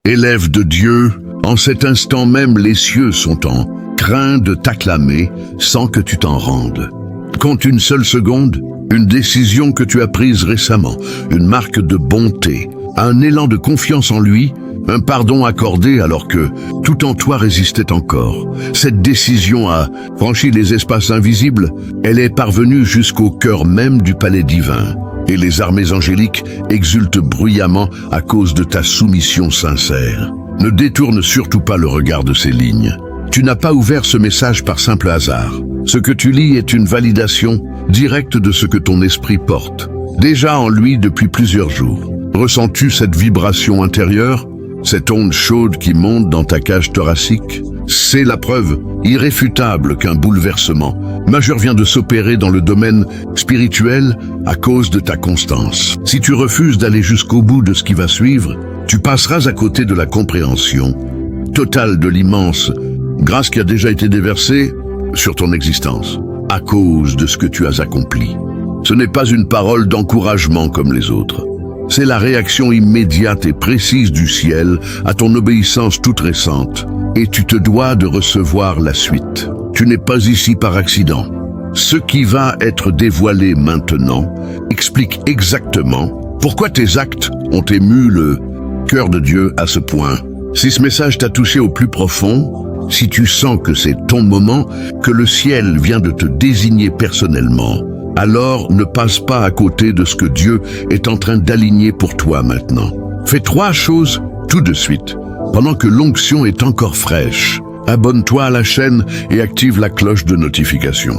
Élève de Dieu, en cet instant même les cieux sont en train de t'acclamer sans que tu t'en rendes. Compte une seule seconde, une décision que tu as prise récemment, une marque de bonté, un élan de confiance en lui, un pardon accordé alors que tout en toi résistait encore. Cette décision a franchi les espaces invisibles, elle est parvenue jusqu'au cœur même du palais divin. Et les armées angéliques exultent bruyamment à cause de ta soumission sincère. Ne détourne surtout pas le regard de ces lignes. Tu n'as pas ouvert ce message par simple hasard. Ce que tu lis est une validation directe de ce que ton esprit porte, déjà en lui depuis plusieurs jours. Ressens-tu cette vibration intérieure, cette onde chaude qui monte dans ta cage thoracique? C'est la preuve irréfutable qu'un bouleversement majeur vient de s'opérer dans le domaine spirituel à cause de ta constance. Si tu refuses d'aller jusqu'au bout de ce qui va suivre, tu passeras à côté de la compréhension totale de l'immense grâce qui a déjà été déversée sur ton existence à cause de ce que tu as accompli. Ce n'est pas une parole d'encouragement comme les autres. C'est la réaction immédiate et précise du ciel à ton obéissance toute récente. Et tu te dois de recevoir la suite. Tu n'es pas ici par accident. Ce qui va être dévoilé maintenant explique exactement pourquoi tes actes ont ému le cœur de Dieu à ce point. Si ce message t'a touché au plus profond, si tu sens que c'est ton moment, que le ciel vient de te désigner personnellement, alors ne passe pas à côté de ce que Dieu est en train d'aligner pour toi maintenant. Fais 3 choses tout de suite. Pendant que l'onction est encore fraîche, abonne-toi à la chaîne et active la cloche de notification.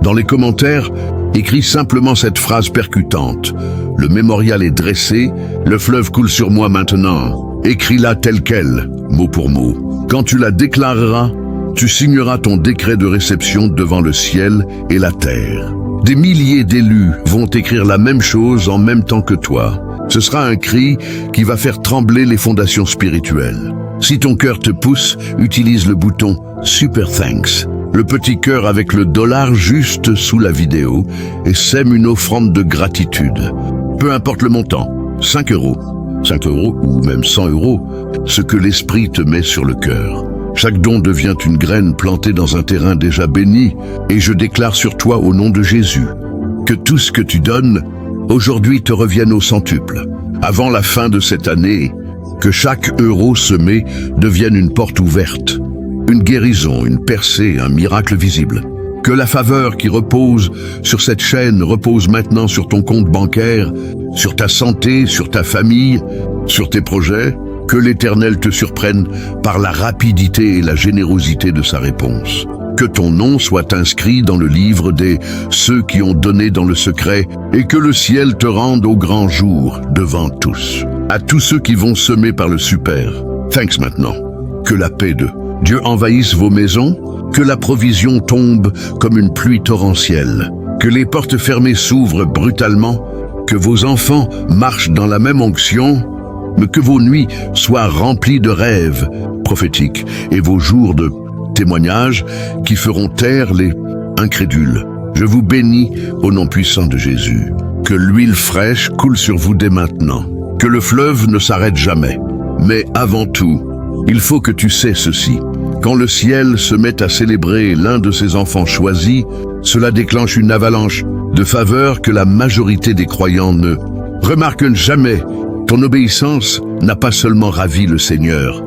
Dans les commentaires, écris simplement cette phrase percutante. Le mémorial est dressé, le fleuve coule sur moi maintenant. Écris-la telle quelle, mot pour mot. Quand tu la déclareras, tu signeras ton décret de réception devant le ciel et la terre. Des milliers d'élus vont écrire la même chose en même temps que toi. Ce sera un cri qui va faire trembler les fondations spirituelles. Si ton cœur te pousse, utilise le bouton Super Thanks, le petit cœur avec le dollar juste sous la vidéo, et sème une offrande de gratitude. Peu importe le montant, 5 euros ou même 100 euros, ce que l'esprit te met sur le cœur. Chaque don devient une graine plantée dans un terrain déjà béni, et je déclare sur toi au nom de Jésus que tout ce que tu donnes aujourd'hui te revienne au centuple. Avant la fin de cette année, que chaque euro semé devienne une porte ouverte, une guérison, une percée, un miracle visible. Que la faveur qui repose sur cette chaîne repose maintenant sur ton compte bancaire, sur ta santé, sur ta famille, sur tes projets. Que l'Éternel te surprenne par la rapidité et la générosité de sa réponse. Que ton nom soit inscrit dans le livre des ceux qui ont donné dans le secret, et que le ciel te rende au grand jour devant tous. À tous ceux qui vont semer par le super, thanks maintenant. Que la paix de Dieu envahisse vos maisons, que la provision tombe comme une pluie torrentielle, que les portes fermées s'ouvrent brutalement, que vos enfants marchent dans la même onction, mais que vos nuits soient remplies de rêves prophétiques et vos jours de témoignages qui feront taire les incrédules. Je vous bénis au nom puissant de Jésus. Que l'huile fraîche coule sur vous dès maintenant. Que le fleuve ne s'arrête jamais. Mais avant tout, il faut que tu sais ceci. Quand le ciel se met à célébrer l'un de ses enfants choisis, cela déclenche une avalanche de faveurs que la majorité des croyants ne remarquent jamais. Ton obéissance n'a pas seulement ravi le Seigneur,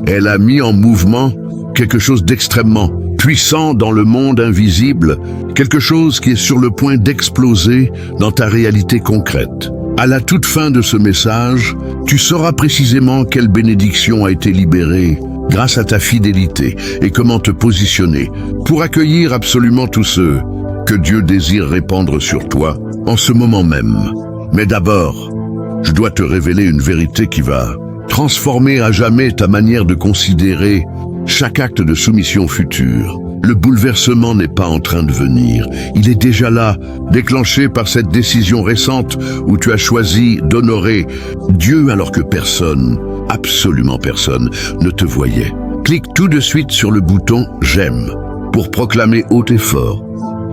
elle a mis en mouvement quelque chose d'extrêmement puissant dans le monde invisible, quelque chose qui est sur le point d'exploser dans ta réalité concrète. À la toute fin de ce message, tu sauras précisément quelle bénédiction a été libérée grâce à ta fidélité et comment te positionner pour accueillir absolument tous ceux que Dieu désire répandre sur toi en ce moment même. Mais d'abord, je dois te révéler une vérité qui va transformer à jamais ta manière de considérer chaque acte de soumission future. Le bouleversement n'est pas en train de venir. Il est déjà là, déclenché par cette décision récente où tu as choisi d'honorer Dieu alors que personne, absolument personne, ne te voyait. Clique tout de suite sur le bouton « J'aime » pour proclamer haut et fort.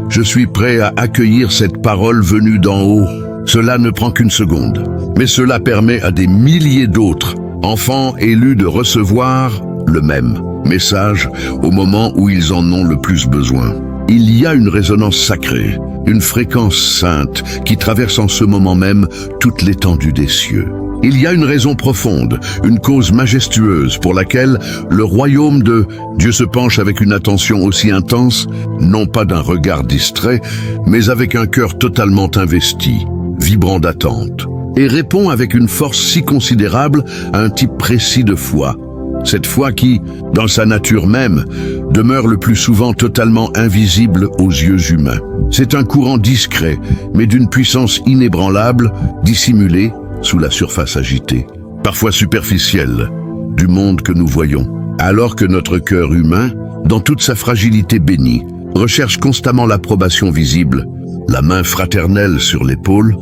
Je suis prêt à accueillir cette parole venue d'en haut. Cela ne prend qu'une seconde, mais cela permet à des milliers d'autres enfants élus de recevoir le même message au moment où ils en ont le plus besoin. Il y a une résonance sacrée, une fréquence sainte qui traverse en ce moment même toute l'étendue des cieux. Il y a une raison profonde, une cause majestueuse pour laquelle le royaume de Dieu se penche avec une attention aussi intense, non pas d'un regard distrait, mais avec un cœur totalement investi, vibrant d'attente, et répond avec une force si considérable à un type précis de foi. Cette foi qui, dans sa nature même, demeure le plus souvent totalement invisible aux yeux humains. C'est un courant discret, mais d'une puissance inébranlable, dissimulée sous la surface agitée, parfois superficielle, du monde que nous voyons. Alors que notre cœur humain, dans toute sa fragilité bénie, recherche constamment l'approbation visible, la main fraternelle sur l'épaule,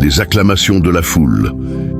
les acclamations de la foule,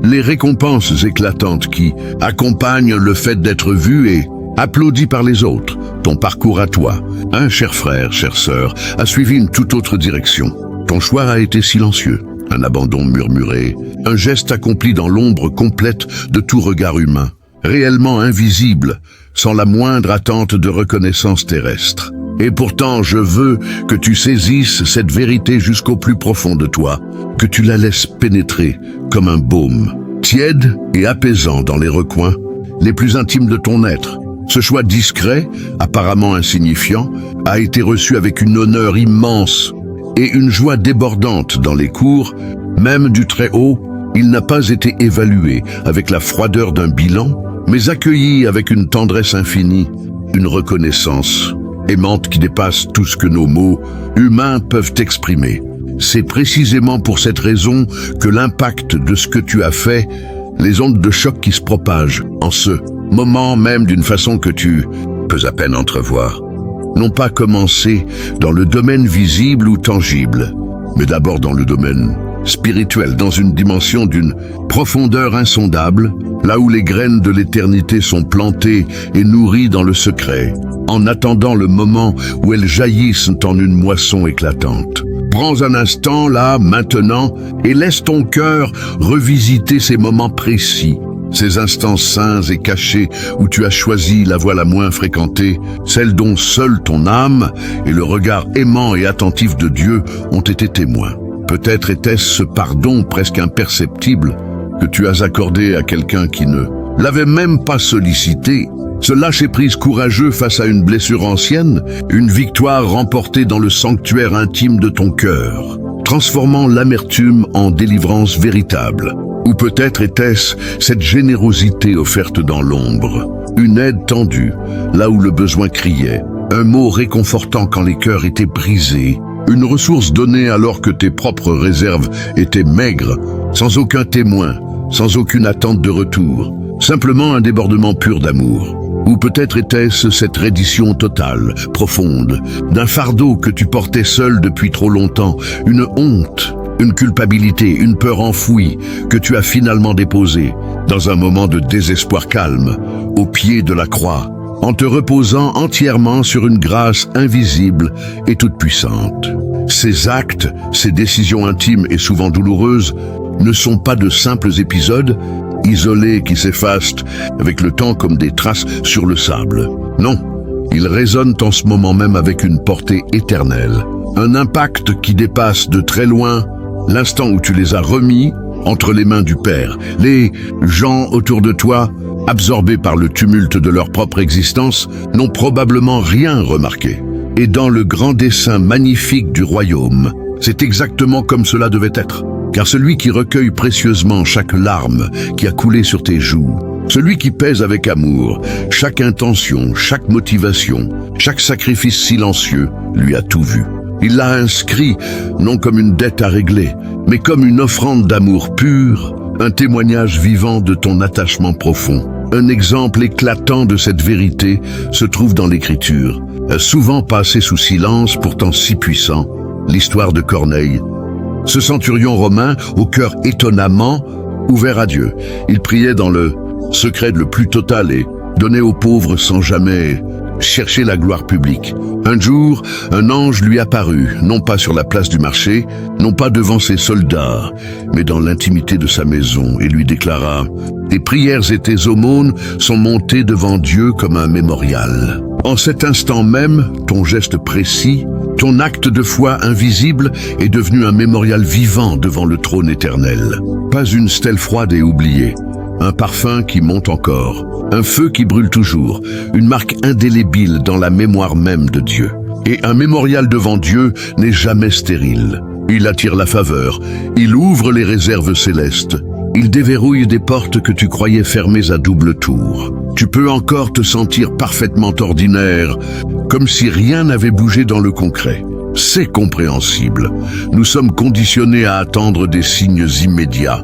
les récompenses éclatantes qui accompagnent le fait d'être vu et applaudi par les autres. Ton parcours à toi, cher frère, chère sœur, a suivi une toute autre direction. Ton choix a été silencieux, un abandon murmuré, un geste accompli dans l'ombre complète de tout regard humain, réellement invisible, sans la moindre attente de reconnaissance terrestre. Et pourtant, je veux que tu saisisses cette vérité jusqu'au plus profond de toi, que tu la laisses pénétrer comme un baume, tiède et apaisant dans les recoins les plus intimes de ton être. Ce choix discret, apparemment insignifiant, a été reçu avec une honneur immense et une joie débordante dans les cours, même du très haut. Il n'a pas été évalué avec la froideur d'un bilan, mais accueilli avec une tendresse infinie, une reconnaissance aimante qui dépasse tout ce que nos mots humains peuvent exprimer. C'est précisément pour cette raison que l'impact de ce que tu as fait, les ondes de choc qui se propagent en ce moment même d'une façon que tu peux à peine entrevoir, n'ont pas commencé dans le domaine visible ou tangible, mais d'abord dans le domaine spirituel, dans une dimension d'une profondeur insondable, là où les graines de l'éternité sont plantées et nourries dans le secret, en attendant le moment où elles jaillissent en une moisson éclatante. Prends un instant, là, maintenant, et laisse ton cœur revisiter ces moments précis, ces instants saints et cachés où tu as choisi la voie la moins fréquentée, celle dont seule ton âme et le regard aimant et attentif de Dieu ont été témoins. Peut-être était-ce ce pardon presque imperceptible que tu as accordé à quelqu'un qui ne l'avait même pas sollicité, ce lâcher-prise courageux face à une blessure ancienne, une victoire remportée dans le sanctuaire intime de ton cœur, transformant l'amertume en délivrance véritable. Ou peut-être était-ce cette générosité offerte dans l'ombre, une aide tendue, là où le besoin criait, un mot réconfortant quand les cœurs étaient brisés, une ressource donnée alors que tes propres réserves étaient maigres, sans aucun témoin, sans aucune attente de retour, simplement un débordement pur d'amour. Ou peut-être était-ce cette reddition totale, profonde, d'un fardeau que tu portais seul depuis trop longtemps, une honte, une culpabilité, une peur enfouie que tu as finalement déposée dans un moment de désespoir calme, au pied de la croix, en te reposant entièrement sur une grâce invisible et toute puissante. Ces actes, ces décisions intimes et souvent douloureuses, ne sont pas de simples épisodes isolés qui s'effacent avec le temps comme des traces sur le sable. Non, ils résonnent en ce moment même avec une portée éternelle, un impact qui dépasse de très loin l'instant où tu les as remis entre les mains du Père. Les gens autour de toi, absorbés par le tumulte de leur propre existence, n'ont probablement rien remarqué. Et dans le grand dessein magnifique du royaume, c'est exactement comme cela devait être. Car celui qui recueille précieusement chaque larme qui a coulé sur tes joues, celui qui pèse avec amour chaque intention, chaque motivation, chaque sacrifice silencieux, lui a tout vu. Il l'a inscrit, non comme une dette à régler, mais comme une offrande d'amour pur, un témoignage vivant de ton attachement profond. Un exemple éclatant de cette vérité se trouve dans l'Écriture, souvent passée sous silence, pourtant si puissant, l'histoire de Corneille. Ce centurion romain, au cœur étonnamment ouvert à Dieu, il priait dans le secret le plus total et donnait aux pauvres sans jamais chercher la gloire publique. Un jour, un ange lui apparut, non pas sur la place du marché, non pas devant ses soldats, mais dans l'intimité de sa maison, et lui déclara « Tes prières et tes aumônes sont montées devant Dieu comme un mémorial. » En cet instant même, ton geste précis, ton acte de foi invisible est devenu un mémorial vivant devant le trône éternel. Pas une stèle froide et oubliée, un parfum qui monte encore, un feu qui brûle toujours, une marque indélébile dans la mémoire même de Dieu. Et un mémorial devant Dieu n'est jamais stérile. Il attire la faveur, il ouvre les réserves célestes, il déverrouille des portes que tu croyais fermées à double tour. Tu peux encore te sentir parfaitement ordinaire, comme si rien n'avait bougé dans le concret. C'est compréhensible. Nous sommes conditionnés à attendre des signes immédiats,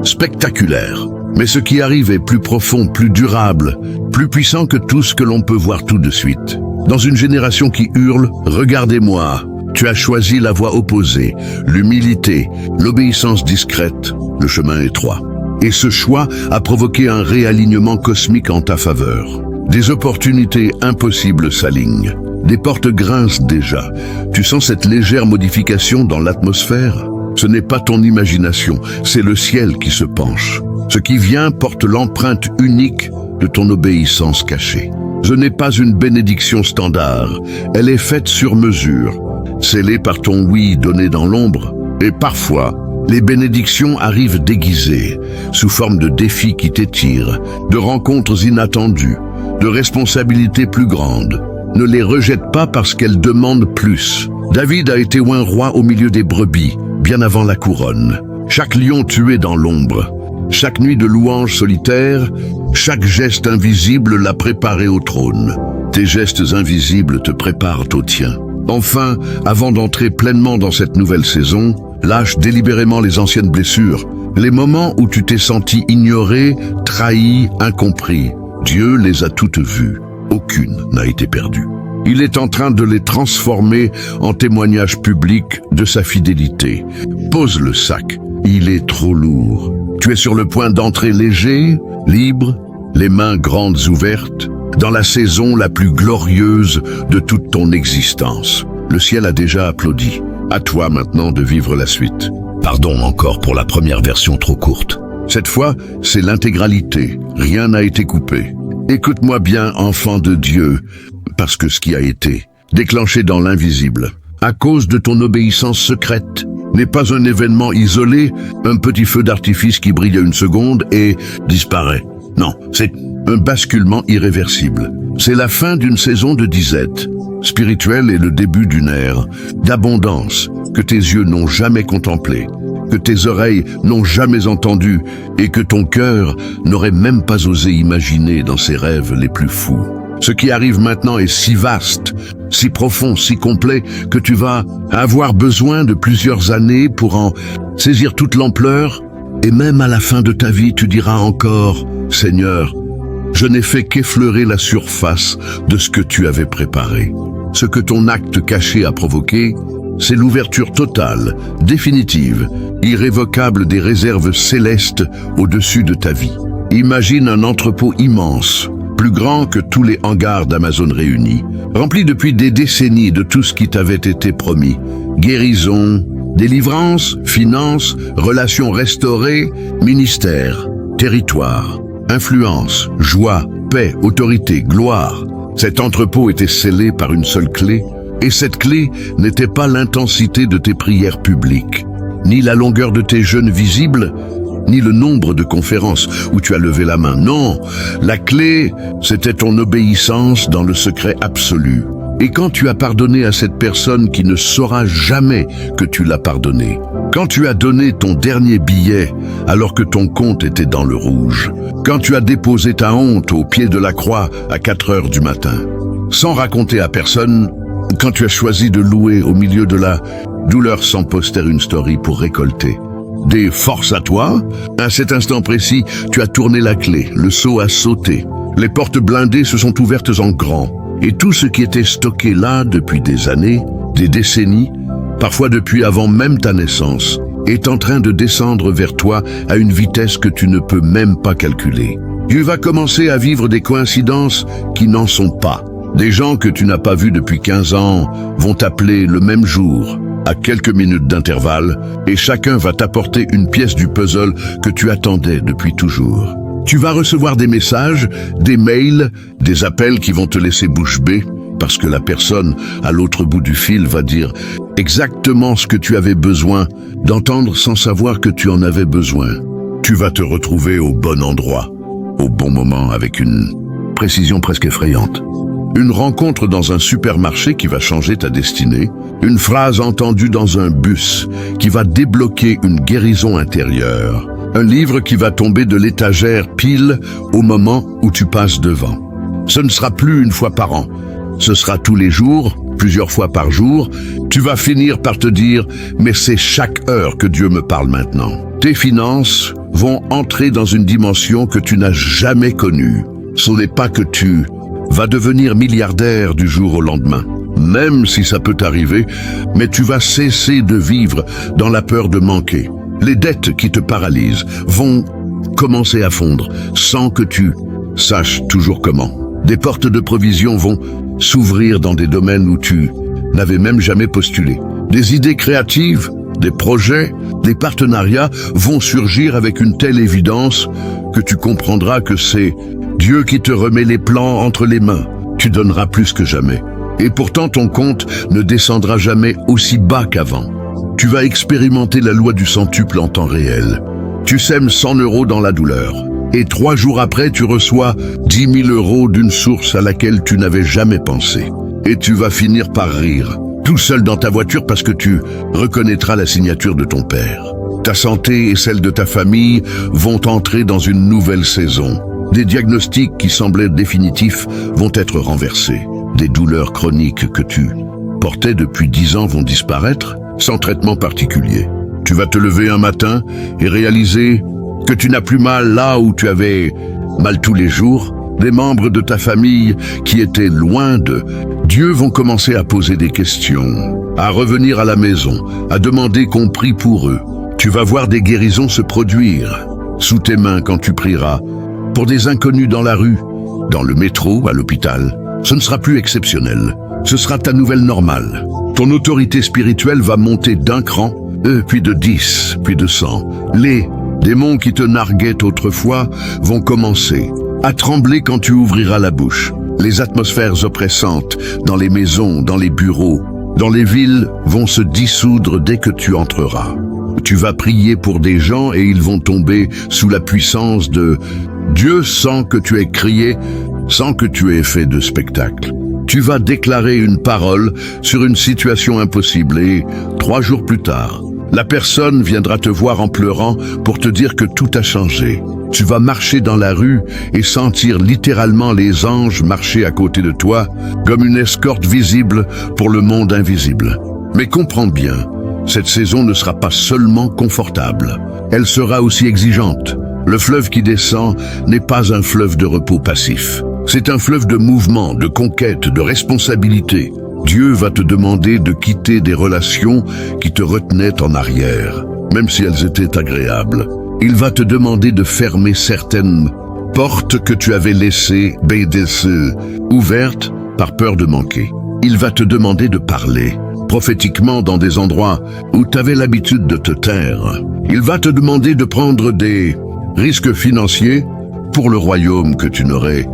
spectaculaires. Mais ce qui arrive est plus profond, plus durable, plus puissant que tout ce que l'on peut voir tout de suite. Dans une génération qui hurle « Regardez-moi », tu as choisi la voie opposée, l'humilité, l'obéissance discrète, le chemin étroit. Et ce choix a provoqué un réalignement cosmique en ta faveur. Des opportunités impossibles s'alignent. Des portes grincent déjà. Tu sens cette légère modification dans l'atmosphère? Ce n'est pas ton imagination, c'est le ciel qui se penche. Ce qui vient porte l'empreinte unique de ton obéissance cachée. Ce n'est pas une bénédiction standard, elle est faite sur mesure, scellée par ton oui donné dans l'ombre. Et parfois, les bénédictions arrivent déguisées, sous forme de défis qui t'étirent, de rencontres inattendues, de responsabilités plus grandes. Ne les rejette pas parce qu'elles demandent plus. David a été oint roi au milieu des brebis, bien avant la couronne. Chaque lion tué dans l'ombre, chaque nuit de louange solitaire, chaque geste invisible l'a préparé au trône. Tes gestes invisibles te préparent au tien. Enfin, avant d'entrer pleinement dans cette nouvelle saison, lâche délibérément les anciennes blessures, les moments où tu t'es senti ignoré, trahi, incompris. Dieu les a toutes vues. Aucune n'a été perdue. Il est en train de les transformer en témoignages publics de sa fidélité. Pose le sac, il est trop lourd. Tu es sur le point d'entrer léger, libre, les mains grandes ouvertes, dans la saison la plus glorieuse de toute ton existence. Le ciel a déjà applaudi. À toi maintenant de vivre la suite. Pardon encore pour la première version trop courte. Cette fois, c'est l'intégralité. Rien n'a été coupé. Écoute-moi bien, enfant de Dieu, parce que ce qui a été déclenché dans l'invisible, à cause de ton obéissance secrète, n'est pas un événement isolé, un petit feu d'artifice qui brille une seconde et disparaît. Non, c'est un basculement irréversible. C'est la fin d'une saison de disette spirituelle et le début d'une ère d'abondance que tes yeux n'ont jamais contemplée, que tes oreilles n'ont jamais entendu et que ton cœur n'aurait même pas osé imaginer dans ses rêves les plus fous. Ce qui arrive maintenant est si vaste, si profond, si complet que tu vas avoir besoin de plusieurs années pour en saisir toute l'ampleur et même à la fin de ta vie tu diras encore « Seigneur, je n'ai fait qu'effleurer la surface de ce que tu avais préparé. » Ce que ton acte caché a provoqué, c'est l'ouverture totale, définitive, irrévocable des réserves célestes au-dessus de ta vie. Imagine un entrepôt immense, plus grand que tous les hangars d'Amazon réunis, rempli depuis des décennies de tout ce qui t'avait été promis. Guérison, délivrance, finances, relations restaurées, ministère, territoire, influence, joie, paix, autorité, gloire. Cet entrepôt était scellé par une seule clé, et cette clé n'était pas l'intensité de tes prières publiques, ni la longueur de tes jeûnes visibles, ni le nombre de conférences où tu as levé la main. Non, la clé, c'était ton obéissance dans le secret absolu. Et quand tu as pardonné à cette personne qui ne saura jamais que tu l'as pardonné, quand tu as donné ton dernier billet alors que ton compte était dans le rouge, quand tu as déposé ta honte au pied de la croix à 4 heures du matin, sans raconter à personne, quand tu as choisi de louer au milieu de la douleur sans poster une story pour récolter des forces à toi, à cet instant précis, tu as tourné la clé, le seau a sauté, les portes blindées se sont ouvertes en grand, et tout ce qui était stocké là depuis des années, des décennies, parfois depuis avant même ta naissance, est en train de descendre vers toi à une vitesse que tu ne peux même pas calculer. Tu vas commencer à vivre des coïncidences qui n'en sont pas, Des gens que tu n'as pas vus depuis 15 ans vont t'appeler le même jour, à quelques minutes d'intervalle, et chacun va t'apporter une pièce du puzzle que tu attendais depuis toujours. Tu vas recevoir des messages, des mails, des appels qui vont te laisser bouche bée, parce que la personne à l'autre bout du fil va dire exactement ce que tu avais besoin d'entendre sans savoir que tu en avais besoin. Tu vas te retrouver au bon endroit, au bon moment, avec une précision presque effrayante. Une rencontre dans un supermarché qui va changer ta destinée, une phrase entendue dans un bus qui va débloquer une guérison intérieure, un livre qui va tomber de l'étagère pile au moment où tu passes devant. Ce ne sera plus une fois par an, ce sera tous les jours, plusieurs fois par jour. Tu vas finir par te dire « mais c'est chaque heure que Dieu me parle maintenant ». Tes finances vont entrer dans une dimension que tu n'as jamais connue. Ce n'est pas que tu vas devenir milliardaire du jour au lendemain, même si ça peut arriver, mais tu vas cesser de vivre dans la peur de manquer. Les dettes qui te paralysent vont commencer à fondre sans que tu saches toujours comment. Des portes de provision vont s'ouvrir dans des domaines où tu n'avais même jamais postulé. Des idées créatives, des projets, des partenariats vont surgir avec une telle évidence que tu comprendras que c'est Dieu qui te remet les plans entre les mains. Tu donneras plus que jamais. Et pourtant ton compte ne descendra jamais aussi bas qu'avant. Tu vas expérimenter la loi du centuple en temps réel. Tu sèmes 100 € dans la douleur. Et 3 jours après, tu reçois 10 000 € d'une source à laquelle tu n'avais jamais pensé. Et tu vas finir par rire, tout seul dans ta voiture parce que tu reconnaîtras la signature de ton père. Ta santé et celle de ta famille vont entrer dans une nouvelle saison. Des diagnostics qui semblaient définitifs vont être renversés. Des douleurs chroniques que tu portais depuis 10 ans vont disparaître sans traitement particulier. Tu vas te lever un matin et réaliser que tu n'as plus mal là où tu avais mal tous les jours. Des membres de ta famille qui étaient loin de Dieu vont commencer à poser des questions, à revenir à la maison, à demander qu'on prie pour eux. Tu vas voir des guérisons se produire sous tes mains quand tu prieras. Pour des inconnus dans la rue, dans le métro, à l'hôpital, ce ne sera plus exceptionnel. Ce sera ta nouvelle normale. Ton autorité spirituelle va monter d'un cran, puis de 10, puis de 100. Les démons qui te narguaient autrefois vont commencer à trembler quand tu ouvriras la bouche. Les atmosphères oppressantes dans les maisons, dans les bureaux, dans les villes vont se dissoudre dès que tu entreras. Tu vas prier pour des gens et ils vont tomber sous la puissance de Dieu sans que tu aies crié, sans que tu aies fait de spectacle. Tu vas déclarer une parole sur une situation impossible et 3 jours plus tard, la personne viendra te voir en pleurant pour te dire que tout a changé. Tu vas marcher dans la rue et sentir littéralement les anges marcher à côté de toi comme une escorte visible pour le monde invisible. Mais comprends bien, cette saison ne sera pas seulement confortable, elle sera aussi exigeante. Le fleuve qui descend n'est pas un fleuve de repos passif. C'est un fleuve de mouvement, de conquête, de responsabilité. Dieu va te demander de quitter des relations qui te retenaient en arrière, même si elles étaient agréables. Il va te demander de fermer certaines portes que tu avais laissées ouvertes par peur de manquer. Il va te demander de parler prophétiquement dans des endroits où tu avais l'habitude de te taire. Il va te demander de prendre des risques financiers pour le royaume que tu n'aurais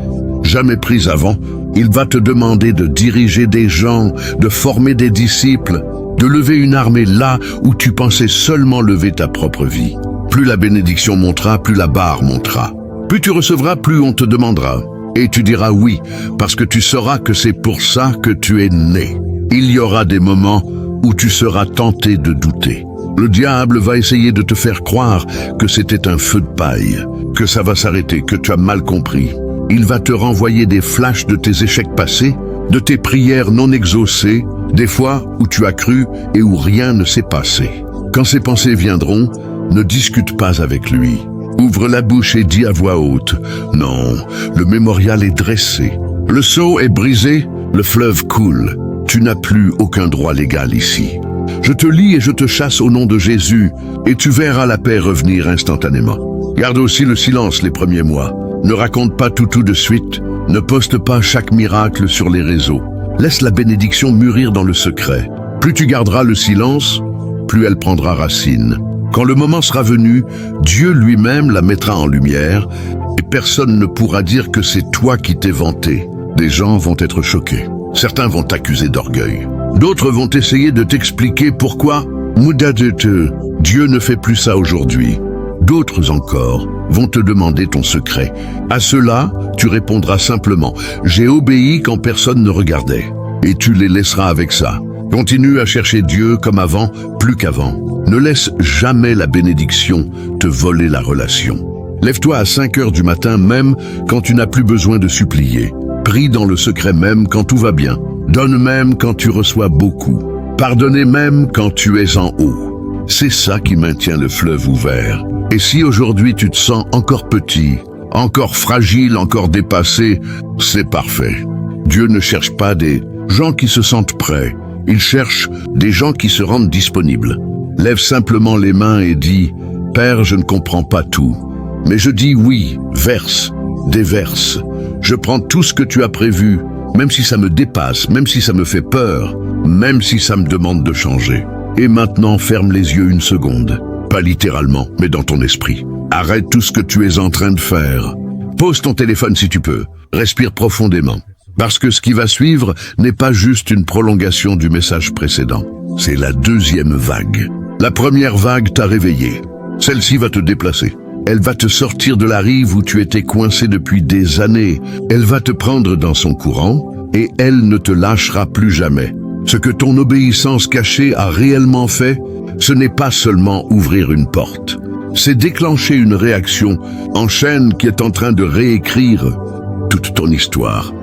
jamais pris avant. Il va te demander de diriger des gens, de former des disciples, de lever une armée là où tu pensais seulement lever ta propre vie. Plus la bénédiction montera, plus la barre montera. Plus tu recevras, plus on te demandera. Et tu diras oui, parce que tu sauras que c'est pour ça que tu es né. Il y aura des moments où tu seras tenté de douter. Le diable va essayer de te faire croire que c'était un feu de paille, que ça va s'arrêter, que tu as mal compris. Il va te renvoyer des flashs de tes échecs passés, de tes prières non exaucées, des fois où tu as cru et où rien ne s'est passé. Quand ces pensées viendront, ne discute pas avec lui. Ouvre la bouche et dis à voix haute, « Non, le mémorial est dressé. Le seau est brisé, le fleuve coule. Tu n'as plus aucun droit légal ici. Je te lie et je te chasse au nom de Jésus, et tu verras la paix revenir instantanément. Garde aussi le silence les premiers mois. Ne raconte pas tout de suite. Ne poste pas chaque miracle sur les réseaux. Laisse la bénédiction mûrir dans le secret. Plus tu garderas le silence, plus elle prendra racine. Quand le moment sera venu, Dieu lui-même la mettra en lumière et personne ne pourra dire que c'est toi qui t'es vanté. Des gens vont être choqués. Certains vont t'accuser d'orgueil. D'autres vont essayer de t'expliquer pourquoi Dieu ne fait plus ça aujourd'hui. D'autres encore vont te demander ton secret. À cela, tu répondras simplement « J'ai obéi quand personne ne regardait » et tu les laisseras avec ça. Continue à chercher Dieu comme avant, plus qu'avant. Ne laisse jamais la bénédiction te voler la relation. Lève-toi à 5 heures du matin même quand tu n'as plus besoin de supplier. Prie dans le secret même quand tout va bien. Donne même quand tu reçois beaucoup. Pardonnez même quand tu es en haut. C'est ça qui maintient le fleuve ouvert. Et si aujourd'hui tu te sens encore petit, encore fragile, encore dépassé, c'est parfait. Dieu ne cherche pas des gens qui se sentent prêts. Il cherche des gens qui se rendent disponibles. Lève simplement les mains et dis « Père, je ne comprends pas tout, mais je dis oui, verse, déverse. Je prends tout ce que tu as prévu, même si ça me dépasse, même si ça me fait peur, même si ça me demande de changer. Et maintenant, ferme les yeux une seconde. Pas littéralement, mais dans ton esprit. Arrête tout ce que tu es en train de faire. Pose ton téléphone si tu peux. Respire profondément. Parce que ce qui va suivre n'est pas juste une prolongation du message précédent. C'est la deuxième vague. La première vague t'a réveillé. Celle-ci va te déplacer. Elle va te sortir de la rive où tu étais coincé depuis des années. Elle va te prendre dans son courant et elle ne te lâchera plus jamais. Ce que ton obéissance cachée a réellement fait, ce n'est pas seulement ouvrir une porte. C'est déclencher une réaction en chaîne qui est en train de réécrire toute ton histoire.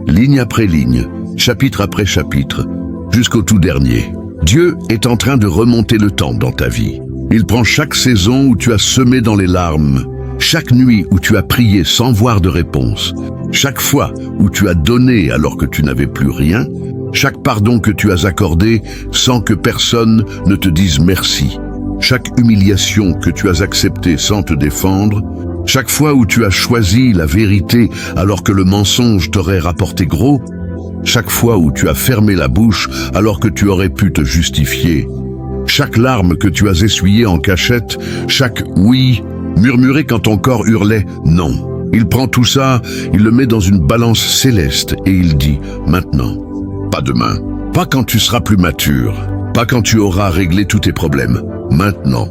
Ligne après ligne, chapitre après chapitre, jusqu'au tout dernier. Dieu est en train de remonter le temps dans ta vie. Il prend chaque saison où tu as semé dans les larmes, chaque nuit où tu as prié sans voir de réponse, chaque fois où tu as donné alors que tu n'avais plus rien, chaque pardon que tu as accordé sans que personne ne te dise merci, chaque humiliation que tu as acceptée sans te défendre, chaque fois où tu as choisi la vérité alors que le mensonge t'aurait rapporté gros, chaque fois où tu as fermé la bouche alors que tu aurais pu te justifier, chaque larme que tu as essuyée en cachette, chaque « oui » murmuré quand ton corps hurlait « non ». Il prend tout ça, il le met dans une balance céleste et il dit « maintenant ». Pas demain, pas quand tu seras plus mature, pas quand tu auras réglé tous tes problèmes, maintenant.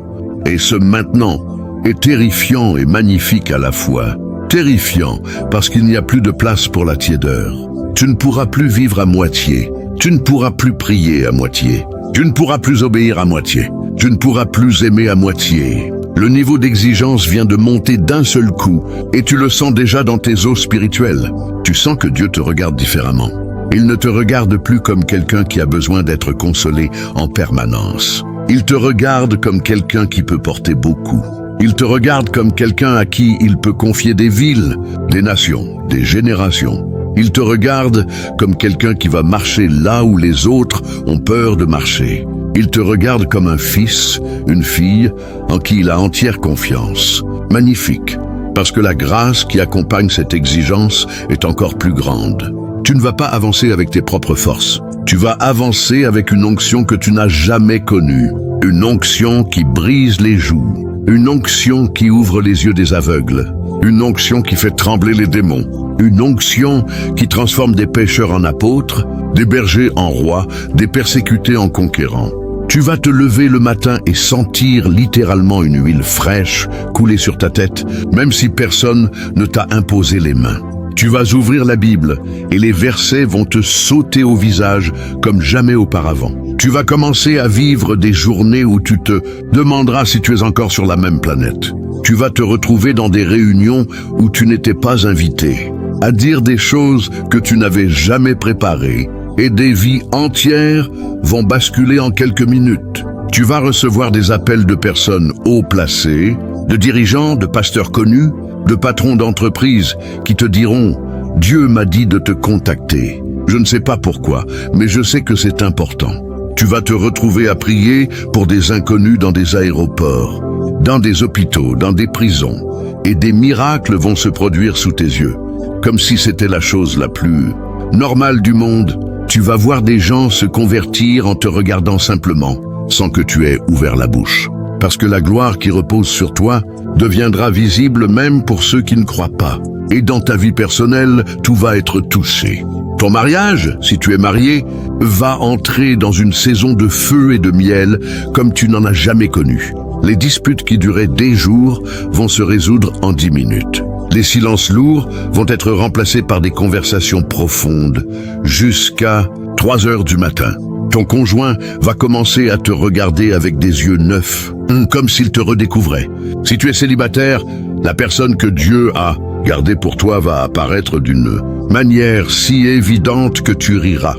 Et ce maintenant est terrifiant et magnifique à la fois. Terrifiant parce qu'il n'y a plus de place pour la tiédeur. Tu ne pourras plus vivre à moitié, tu ne pourras plus prier à moitié, tu ne pourras plus obéir à moitié, tu ne pourras plus aimer à moitié. Le niveau d'exigence vient de monter d'un seul coup et tu le sens déjà dans tes os spirituels. Tu sens que Dieu te regarde différemment. Il ne te regarde plus comme quelqu'un qui a besoin d'être consolé en permanence. Il te regarde comme quelqu'un qui peut porter beaucoup. Il te regarde comme quelqu'un à qui il peut confier des villes, des nations, des générations. Il te regarde comme quelqu'un qui va marcher là où les autres ont peur de marcher. Il te regarde comme un fils, une fille, en qui il a entière confiance. Magnifique, parce que la grâce qui accompagne cette exigence est encore plus grande. Tu ne vas pas avancer avec tes propres forces. Tu vas avancer avec une onction que tu n'as jamais connue. Une onction qui brise les joues. Une onction qui ouvre les yeux des aveugles. Une onction qui fait trembler les démons. Une onction qui transforme des pécheurs en apôtres, des bergers en rois, des persécutés en conquérants. Tu vas te lever le matin et sentir littéralement une huile fraîche couler sur ta tête, même si personne ne t'a imposé les mains. Tu vas ouvrir la Bible et les versets vont te sauter au visage comme jamais auparavant. Tu vas commencer à vivre des journées où tu te demanderas si tu es encore sur la même planète. Tu vas te retrouver dans des réunions où tu n'étais pas invité, à dire des choses que tu n'avais jamais préparées, et des vies entières vont basculer en quelques minutes. Tu vas recevoir des appels de personnes haut placées, de dirigeants, de pasteurs connus, de patrons d'entreprises qui te diront « Dieu m'a dit de te contacter. Je ne sais pas pourquoi, mais je sais que c'est important. » Tu vas te retrouver à prier pour des inconnus dans des aéroports, dans des hôpitaux, dans des prisons, et des miracles vont se produire sous tes yeux. comme si c'était la chose la plus normale du monde. Tu vas voir des gens se convertir en te regardant simplement, sans que tu aies ouvert la bouche. Parce que la gloire qui repose sur toi deviendra visible même pour ceux qui ne croient pas. Et dans ta vie personnelle, tout va être touché. Ton mariage, si tu es marié, va entrer dans une saison de feu et de miel comme tu n'en as jamais connu. Les disputes qui duraient des jours vont se résoudre en 10 minutes. Les silences lourds vont être remplacés par des conversations profondes jusqu'à 3 heures du matin. Ton conjoint va commencer à te regarder avec des yeux neufs, comme s'il te redécouvrait. Si tu es célibataire, la personne que Dieu a gardée pour toi va apparaître d'une manière si évidente que tu riras,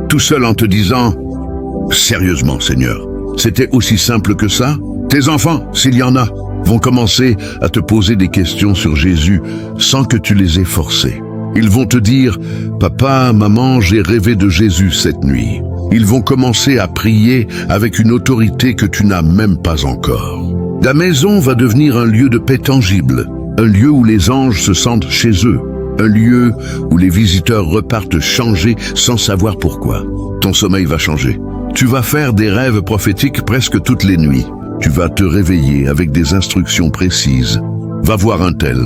tout seul en te disant « Sérieusement, Seigneur, c'était aussi simple que ça ?» Tes enfants, s'il y en a, vont commencer à te poser des questions sur Jésus sans que tu les aies forcés. Ils vont te dire « Papa, maman, j'ai rêvé de Jésus cette nuit ». Ils vont commencer à prier avec une autorité que tu n'as même pas encore. Ta maison va devenir un lieu de paix tangible, un lieu où les anges se sentent chez eux, un lieu où les visiteurs repartent changés sans savoir pourquoi. Ton sommeil va changer. Tu vas faire des rêves prophétiques presque toutes les nuits. Tu vas te réveiller avec des instructions précises. Va voir un tel.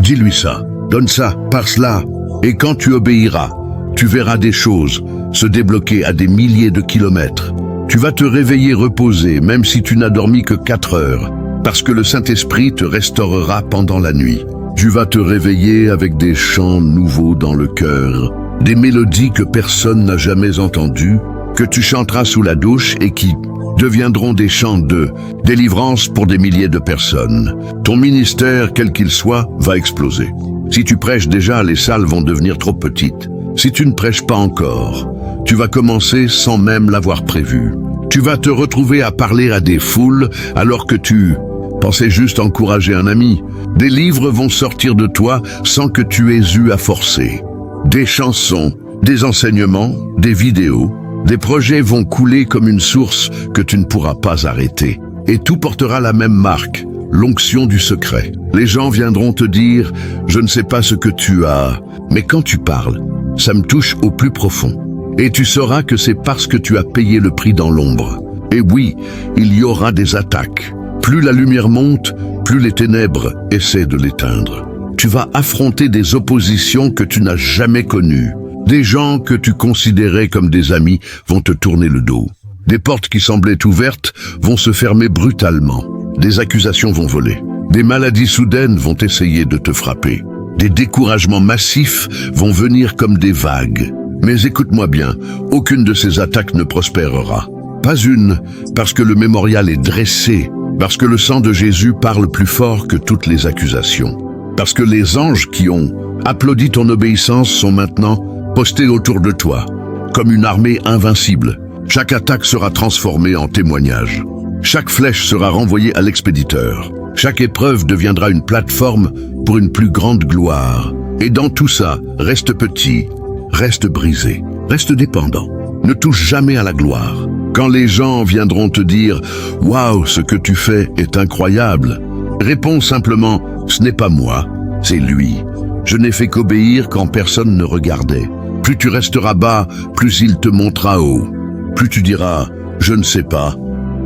Dis-lui ça, donne ça, par cela. Et quand tu obéiras, tu verras des choses se débloquer à des milliers de kilomètres. Tu vas te réveiller reposé, même si tu n'as dormi que 4 heures, parce que le Saint-Esprit te restaurera pendant la nuit. Tu vas te réveiller avec des chants nouveaux dans le cœur, des mélodies que personne n'a jamais entendues, que tu chanteras sous la douche et qui deviendront des chants de délivrance pour des milliers de personnes. Ton ministère, quel qu'il soit, va exploser. Si tu prêches déjà, les salles vont devenir trop petites. Si tu ne prêches pas encore, tu vas commencer sans même l'avoir prévu. Tu vas te retrouver à parler à des foules alors que tu pensais juste encourager un ami. Des livres vont sortir de toi sans que tu aies eu à forcer. Des chansons, des enseignements, des vidéos, des projets vont couler comme une source que tu ne pourras pas arrêter. Et tout portera la même marque, l'onction du secret. Les gens viendront te dire « Je ne sais pas ce que tu as », mais quand tu parles, ça me touche au plus profond. Et tu sauras que c'est parce que tu as payé le prix dans l'ombre. Et oui, il y aura des attaques. Plus la lumière monte, plus les ténèbres essaient de l'éteindre. Tu vas affronter des oppositions que tu n'as jamais connues. Des gens que tu considérais comme des amis vont te tourner le dos. Des portes qui semblaient ouvertes vont se fermer brutalement. Des accusations vont voler. Des maladies soudaines vont essayer de te frapper. Des découragements massifs vont venir comme des vagues. Mais écoute-moi bien, aucune de ces attaques ne prospérera. Pas une, parce que le mémorial est dressé, parce que le sang de Jésus parle plus fort que toutes les accusations. Parce que les anges qui ont applaudi ton obéissance sont maintenant postés autour de toi, comme une armée invincible. Chaque attaque sera transformée en témoignage. Chaque flèche sera renvoyée à l'expéditeur. Chaque épreuve deviendra une plateforme pour une plus grande gloire. Et dans tout ça, reste petit, reste brisé, reste dépendant. Ne touche jamais à la gloire. Quand les gens viendront te dire « Waouh, ce que tu fais est incroyable », réponds simplement « Ce n'est pas moi, c'est lui. Je n'ai fait qu'obéir quand personne ne regardait. » Plus tu resteras bas, plus il te montera haut. Plus tu diras « Je ne sais pas »,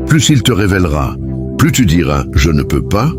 plus il te révélera. Plus tu diras « Je ne peux pas »,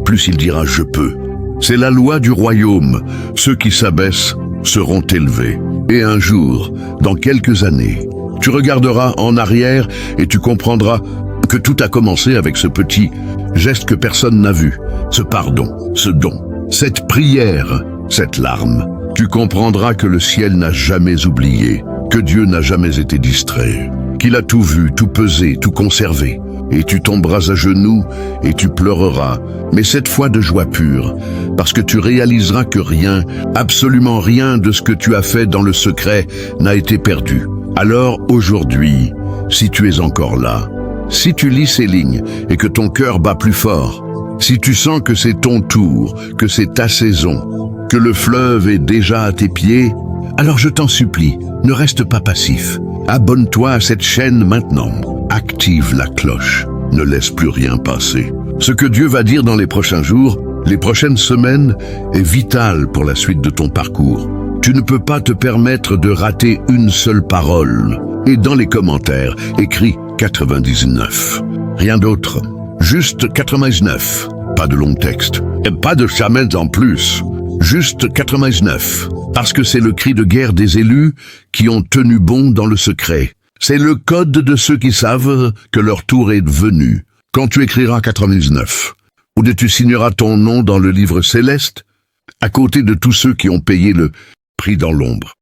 plus il dira « Je peux ». C'est la loi du royaume. Ceux qui s'abaissent seront élevés. Et un jour, dans quelques années, tu regarderas en arrière et tu comprendras que tout a commencé avec ce petit geste que personne n'a vu, ce pardon, ce don, cette prière, cette larme. Tu comprendras que le ciel n'a jamais oublié, que Dieu n'a jamais été distrait, qu'il a tout vu, tout pesé, tout conservé. Et tu tomberas à genoux et tu pleureras, mais cette fois de joie pure, parce que tu réaliseras que rien, absolument rien de ce que tu as fait dans le secret n'a été perdu. Alors aujourd'hui, si tu es encore là, si tu lis ces lignes et que ton cœur bat plus fort, si tu sens que c'est ton tour, que c'est ta saison, que le fleuve est déjà à tes pieds, alors je t'en supplie, ne reste pas passif. Abonne-toi à cette chaîne maintenant. Active la cloche. Ne laisse plus rien passer. Ce que Dieu va dire dans les prochains jours Les prochaines semaines est vitale pour la suite de ton parcours. Tu ne peux pas te permettre de rater une seule parole. Et dans les commentaires, écris 99. Rien d'autre. Juste 99. Pas de long texte. Et pas de chamens en plus. Juste 99. Parce que c'est le cri de guerre des élus qui ont tenu bon dans le secret. C'est le code de ceux qui savent que leur tour est venu. Quand tu écriras 99, ou tu signeras ton nom dans le livre céleste, à côté de tous ceux qui ont payé le prix dans l'ombre.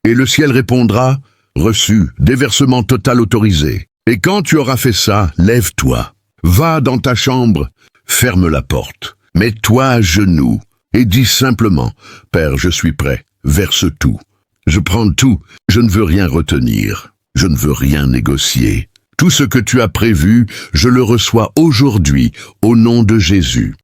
Et le ciel répondra, reçu, déversement total autorisé. Et quand tu auras fait ça, lève-toi, va dans ta chambre, ferme la porte, mets-toi à genoux, et dis simplement, Père, je suis prêt, verse tout. Je prends tout, je ne veux rien retenir, je ne veux rien négocier. Tout ce que tu as prévu, je le reçois aujourd'hui, au nom de Jésus.